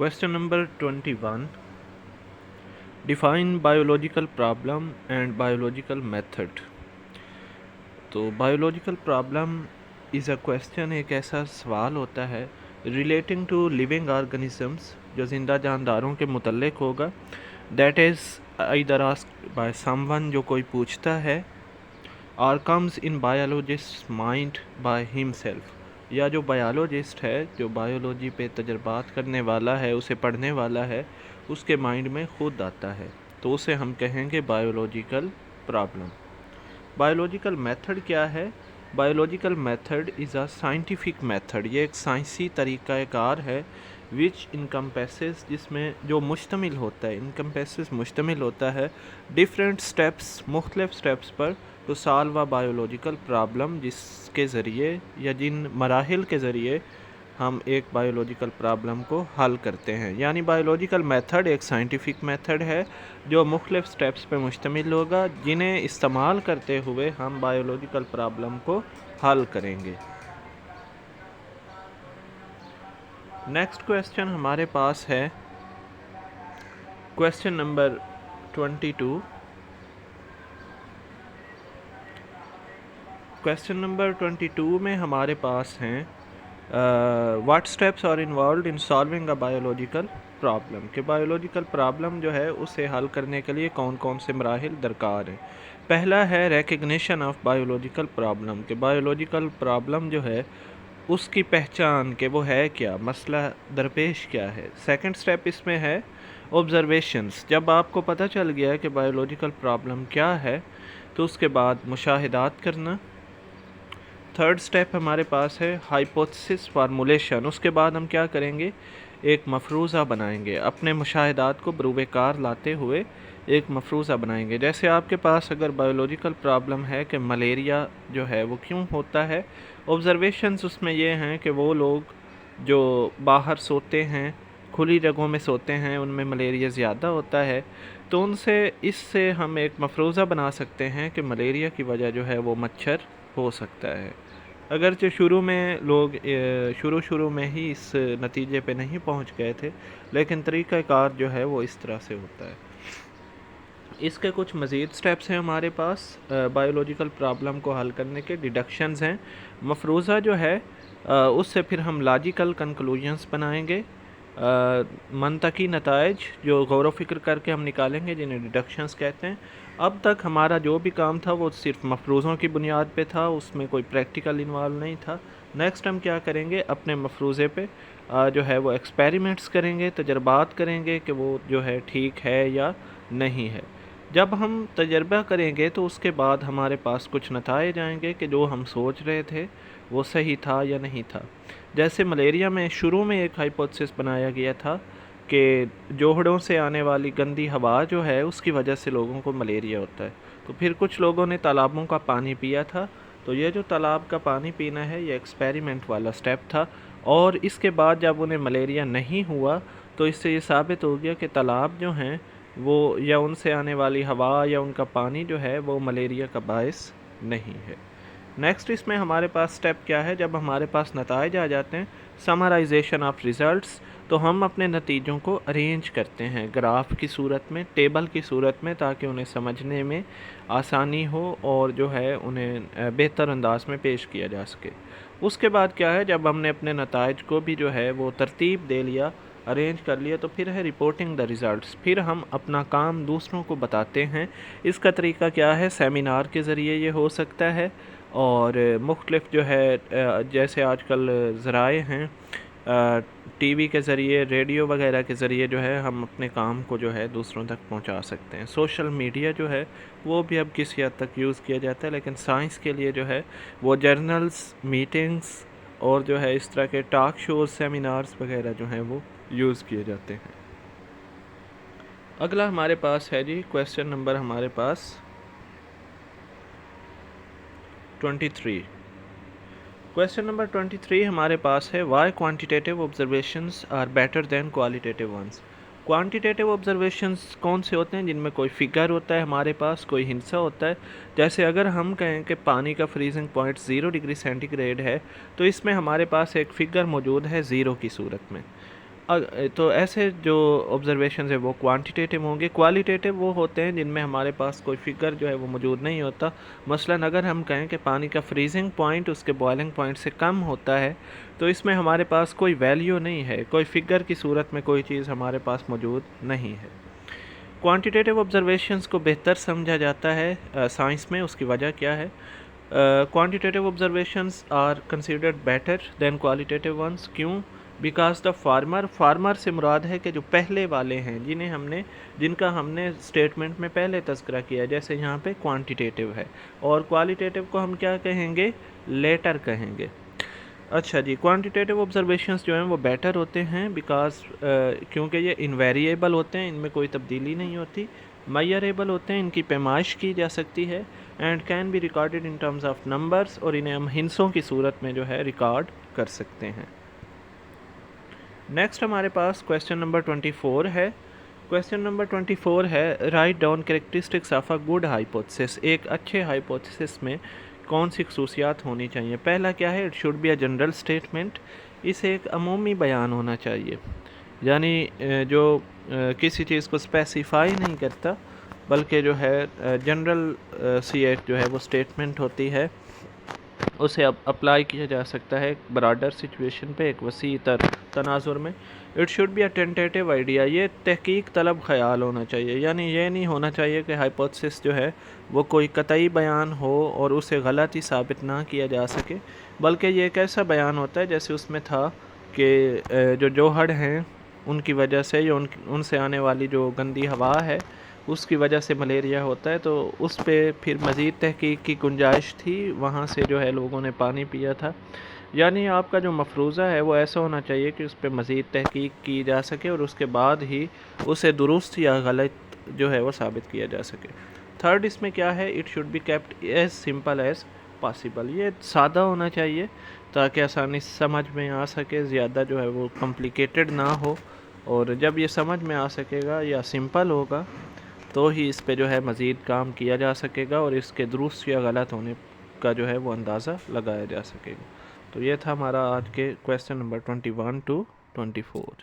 Question number 21. Define biological problem and biological method. तो biological problem is a question, एक ऐसा सवाल होता है relating to living organisms जो ज़िंदा जानदारों के मुतल्लिक होगा, that is either asked by someone जो कोई पूछता है, or comes in biologist's mind by himself, या जो बायोलॉजिस्ट है, जो बायोलॉजी पे तजर्बात करने वाला है, उसे पढ़ने वाला है, उसके माइंड में खुद आता है, तो उसे हम कहेंगे बायोलॉजिकल प्रॉब्लम। बायोलॉजिकल मेथड क्या है? Biological method is a scientific method, ये एक साइंसी तरीक़ाकार है विच इनकम्पेसेस, जिसमें जो मुश्तमिल होता है, इनकम्पेसेस मुश्तमिल होता है डिफरेंट स्टेप्स, मुख्तलिफ स्टेप्स पर to solve a biological problem, जिसके ज़रिए या जिन मराहिल के ज़रिए हम एक बायोलॉजिकल प्रॉब्लम को हल करते हैं। यानी बायोलॉजिकल मेथड एक साइंटिफिक मेथड है जो मुख्तलिफ स्टेप्स पे मुश्तमिल होगा, जिन्हें इस्तेमाल करते हुए हम बायोलॉजिकल प्रॉब्लम को हल करेंगे। नेक्स्ट क्वेश्चन हमारे पास है क्वेश्चन नंबर 22। क्वेश्चन नंबर 22 में हमारे पास हैं what steps are involve in solving a biological problem, कि बायोलॉजिकल प्रॉब्लम जो है उसे हल करने के लिए कौन कौन से मराहिल दरकार हैं। पहला है रिकग्निशन ऑफ बायोलॉजिकल प्रॉब्लम, कि बायोलॉजिकल प्रॉब्लम जो है उसकी पहचान, कि वो है क्या, मसला दरपेश क्या है। सेकंड स्टेप इसमें है ऑब्जर्वेशंस, जब आपको पता चल गया कि बायोलॉजिकल प्रॉब्लम क्या है तो उसके बाद मुशाहिदात करना। थर्ड स्टेप हमारे पास है हाइपोथेसिस फार्मूलेशन, उसके बाद हम क्या करेंगे, एक मफरूज़ा बनाएंगे, अपने मुशाहिदात को बरूए कार लाते हुए एक मफरूज़ा बनाएंगे। जैसे आपके पास अगर बायोलॉजिकल प्रॉब्लम है कि मलेरिया जो है वो क्यों होता है, ऑब्ज़र्वेशंस उसमें ये हैं कि वो लोग जो बाहर सोते हैं, खुली जगहों में सोते हैं, उनमें मलेरिया ज़्यादा होता है, तो इससे हम एक मफरूज़ा बना सकते हैं कि मलेरिया की वजह जो है वो मच्छर हो सकता है। अगरचे शुरू में लोग शुरू में ही इस नतीजे पे नहीं पहुंच गए थे, लेकिन तरीक़ाकार जो है वो इस तरह से होता है। इसके कुछ मज़ीद स्टेप्स हैं हमारे पास बायोलॉजिकल प्रॉब्लम को हल करने के। डिडक्शंस हैं, मफरूज़ा जो है उससे फिर हम लॉजिकल कंक्लूजन्स बनाएंगे, मंतकी नताइज जो गौर व फिक्र करके हम निकालेंगे, जिन्हें डिडक्शंस कहते हैं। अब तक हमारा जो भी काम था वो सिर्फ मफरूज़ों की बुनियाद पे था, उसमें कोई प्रैक्टिकल इन्वॉल्व नहीं था। नेक्स्ट हम क्या करेंगे, अपने मफरूज़े पे जो है वो एक्सपेरिमेंट्स करेंगे, तजर्बात करेंगे कि वो जो है ठीक है या नहीं है। जब हम तजर्बा करेंगे तो उसके बाद हमारे पास कुछ नताइज आएंगे कि जो हम सोच रहे थे वो सही था या नहीं था। जैसे मलेरिया में शुरू में एक हाइपोथेसिस बनाया गया था कि जोहड़ों से आने वाली गंदी हवा जो है उसकी वजह से लोगों को मलेरिया होता है। तो फिर कुछ लोगों ने तालाबों का पानी पिया था, तो ये जो तालाब का पानी पीना है ये एक्सपेरिमेंट वाला स्टेप था, और इसके बाद जब उन्हें मलेरिया नहीं हुआ तो इससे ये साबित हो गया कि तालाब जो हैं वो या उनसे आने वाली हवा या उनका पानी जो है वो मलेरिया का बायस नहीं है। नेक्स्ट इसमें हमारे पास स्टेप क्या है, जब हमारे पास नताइज आ जाते हैं, समराइजेशन ऑफ रिज़ल्ट्स, तो हम अपने नतीजों को अरेंज करते हैं ग्राफ की सूरत में, टेबल की सूरत में, ताकि उन्हें समझने में आसानी हो और जो है उन्हें बेहतर अंदाज में पेश किया जा सके। उसके बाद क्या है, जब हमने अपने नताइज को भी जो है वो तरतीब दे लिया, अरेंज कर लिया, तो फिर है रिपोर्टिंग द रिज़ल्ट्स, फिर हम अपना काम दूसरों को बताते हैं। इसका तरीका क्या है, सेमिनार के ज़रिए ये हो सकता है, और मुख्तलिफ जो है जैसे आजकल ज़राए हैं टीवी के ज़रिए, रेडियो वगैरह के ज़रिए जो है हम अपने काम को जो है दूसरों तक पहुंचा सकते हैं। सोशल मीडिया जो है वो भी अब किसी हद तक यूज़ किया जाता है, लेकिन साइंस के लिए जो है वो जर्नल्स, मीटिंग्स और जो है इस तरह के टॉक शोज़, सेमिनार्स वगैरह जो हैं वो यूज़ किए जाते हैं। अगला हमारे पास है जी क्वेश्चन नंबर हमारे पास 23। क्वेश्चन नंबर 23 हमारे पास है why quantitative observations are better than qualitative ones. Quantitative observations कौन से होते हैं, जिनमें कोई फिगर होता है, हमारे पास कोई हिंसा होता है। जैसे अगर हम कहें कि पानी का फ्रीजिंग पॉइंट 0 डिग्री सेंटीग्रेड है, तो इसमें हमारे पास एक फ़िगर मौजूद है ज़ीरो की सूरत में। تو ایسے جو آبزرویشنز ہیں وہ کوانٹیٹیو ہوں گے. کوالیٹیٹیو وہ ہوتے ہیں جن میں ہمارے پاس کوئی فگر جو ہے وہ موجود نہیں ہوتا. مثلاً اگر ہم کہیں کہ پانی کا فریزنگ پوائنٹ اس کے بوائلنگ پوائنٹ سے کم ہوتا ہے تو اس میں ہمارے پاس کوئی ویلیو نہیں ہے, کوئی فگر کی صورت میں کوئی چیز ہمارے پاس موجود نہیں ہے. کوانٹیٹیو آبزرویشنز کو بہتر سمجھا جاتا ہے سائنس میں. اس کی وجہ کیا ہے؟ Quantitative observations are considered better than qualitative ones. کیوں؟ بیکاز دا فارمر سے مراد ہے کہ جو پہلے والے ہیں جن کا ہم نے اسٹیٹمنٹ میں پہلے تذکرہ کیا, جیسے یہاں پہ کوانٹیٹیو ہے, اور کوالٹیٹیو کو ہم کیا کہیں گے؟ لیٹر کہیں گے. اچھا جی, کوانٹیٹیو آبزرویشنز جو ہیں وہ بیٹر ہوتے ہیں بیکاز کیونکہ یہ انویریبل ہوتے ہیں, ان میں کوئی تبدیلی نہیں ہوتی. میئریبل ہوتے ہیں, ان کی پیمائش کی جا سکتی ہے. And can be recorded in terms of numbers, اور انہیں ہم ہنسوں کی صورت میں جو ہے ریکارڈ کر سکتے ہیں. نیکسٹ ہمارے پاس کویسچن نمبر 24 ہے. کویسچن نمبر 24 ہے write down characteristics of a good hypothesis. ایک اچھے ہائپوتھسس میں کون سی خصوصیات ہونی چاہیے؟ پہلا کیا ہے؟ It should be a general statement. اسے ایک عمومی بیان ہونا چاہیے, یعنی جو کسی چیز کو اسپیسیفائی نہیں کرتا بلکہ جو ہے جنرل سی ایک جو ہے وہ اسٹیٹمنٹ ہوتی ہے, اسے اپلائی کیا جا سکتا ہے ایک براڈر سچویشن پہ, ایک وسیع تر تناظر میں. It should be a tentative idea. یہ تحقیق طلب خیال ہونا چاہیے, یعنی یہ نہیں ہونا چاہیے کہ ہائپوتھسس جو ہے وہ کوئی قطعی بیان ہو اور اسے غلط ہی ثابت نہ کیا جا سکے, بلکہ یہ ایک ایسا بیان ہوتا ہے جیسے اس میں تھا کہ جو جوہر ہیں ان کی وجہ سے یا ان سے آنے والی جو گندی ہوا ہے اس کی وجہ سے ملیریا ہوتا ہے, تو اس پہ پھر مزید تحقیق کی گنجائش تھی, وہاں سے جو ہے لوگوں نے پانی پیا تھا. یعنی آپ کا جو مفروضہ ہے وہ ایسا ہونا چاہیے کہ اس پہ مزید تحقیق کی جا سکے اور اس کے بعد ہی اسے درست یا غلط جو ہے وہ ثابت کیا جا سکے. تھرڈ اس میں کیا ہے؟ It should be kept as simple as possible. یہ سادہ ہونا چاہیے تاکہ آسانی سمجھ میں آ سکے, زیادہ جو ہے وہ کمپلیکیٹڈ نہ ہو, اور جب یہ سمجھ میں آ سکے گا یا سمپل ہوگا تو ہی اس پہ جو ہے مزید کام کیا جا سکے گا اور اس کے درست یا غلط ہونے کا جو ہے وہ اندازہ لگایا جا سکے گا. تو یہ تھا ہمارا آج کے کویسچن نمبر 21 to 24.